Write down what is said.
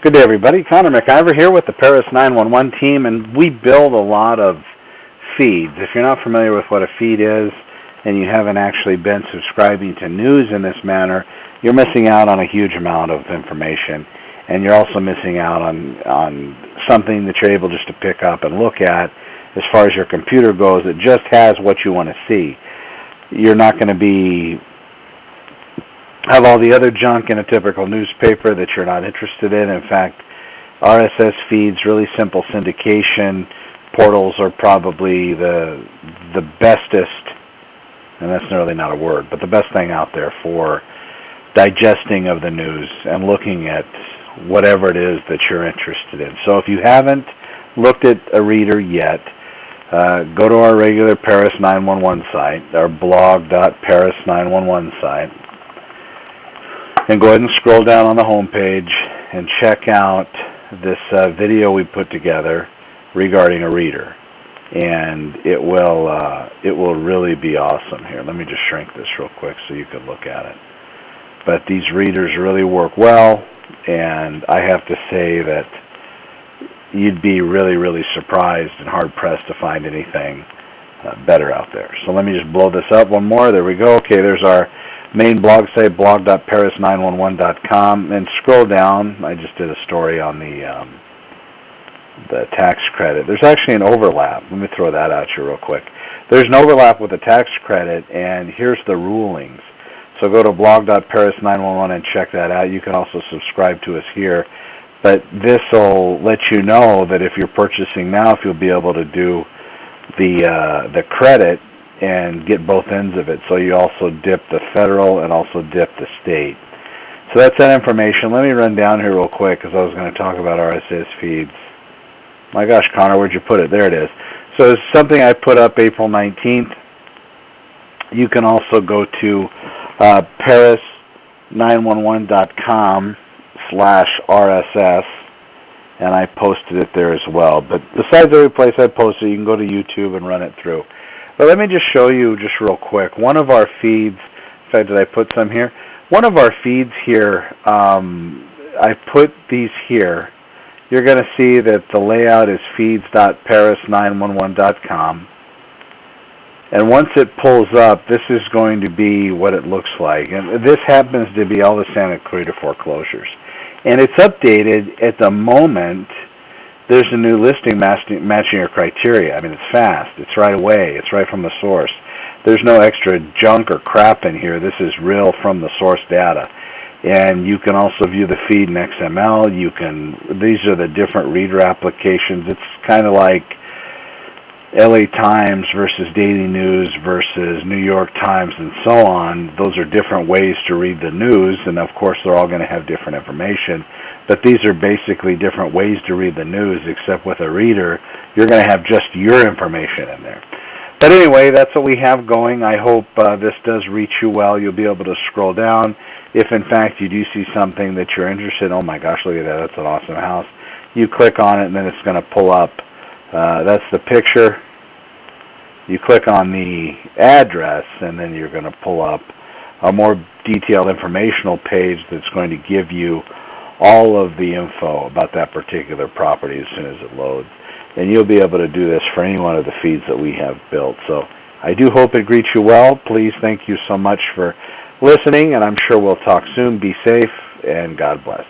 Good day, everybody. Connor McIver here with the Paris 911 team, and we build a lot of feeds. If you're not familiar with what a feed is, and you haven't actually been subscribing to news in this manner, you're missing out on a huge amount of information, and you're also missing out on something that you're able just to pick up and look at. As far as your computer goes, it just has what you want to see. You're not going to have all the other junk in a typical newspaper that you're not interested in. In fact, RSS feeds, really simple syndication portals, are probably the bestest, and that's really not a word, but the best thing out there for digesting of the news and looking at whatever it is that you're interested in. So if you haven't looked at a reader yet, go to our regular Paris 911 site, our blog.paris911 site, and go ahead and scroll down on the home page and check out this video we put together regarding a reader, and it will really be awesome. Here, let me just shrink this real quick so you can look at it. But these readers really work well, and I have to say that you'd be really surprised and hard-pressed to find anything better out there. So let me just blow this up one more. There we go. Okay, there's our main blog site, blog.paris911.com, and scroll down. I just did a story on the tax credit. There's actually an overlap. Let me throw that at you real quick. There's an overlap with the tax credit, and here's the rulings. So go to blog.paris911 and check that out. You can also subscribe to us here. But this will let you know that if you're purchasing now, if you'll be able to do the credit and get both ends of it. So you also dip the federal and also dip the state. So that's that information. Let me run down here real quick because I was going to talk about RSS feeds. My gosh, Connor, where'd you put it? There it is. So it's something I put up April 19th. You can also go to paris911.com/RSS, and I posted it there as well. But besides every place I posted, you can go to YouTube and run it through. But let me just show you just real quick. One of our feeds, in fact, did I put some here? One of our feeds here, I put these here. You're going to see that the layout is feeds.paris911.com. And once it pulls up, this is going to be what it looks like. And this happens to be all the Santa Clarita foreclosures. And it's updated at the moment. There's a new listing matching your criteria. I mean, it's fast. It's right away. It's right from the source. There's no extra junk or crap in here. This is real from the source data. And you can also view the feed in XML. These are the different reader applications. It's kind of like LA Times versus Daily News versus New York Times and so on. Those are different ways to read the news, and of course they're all going to have different information. But these are basically different ways to read the news, except with a reader, you're going to have just your information in there. But anyway, that's what we have going. I hope this does reach you well. You'll be able to scroll down. If in fact you do see something that you're interested in, oh my gosh, look at that, that's an awesome house. You click on it and then it's going to pull up. That's the picture. You click on the address and then you're going to pull up a more detailed informational page that's going to give you all of the info about that particular property as soon as it loads. And you'll be able to do this for any one of the feeds that we have built. So I do hope it greets you well. Please, thank you so much for listening, and I'm sure we'll talk soon. Be safe, and God bless.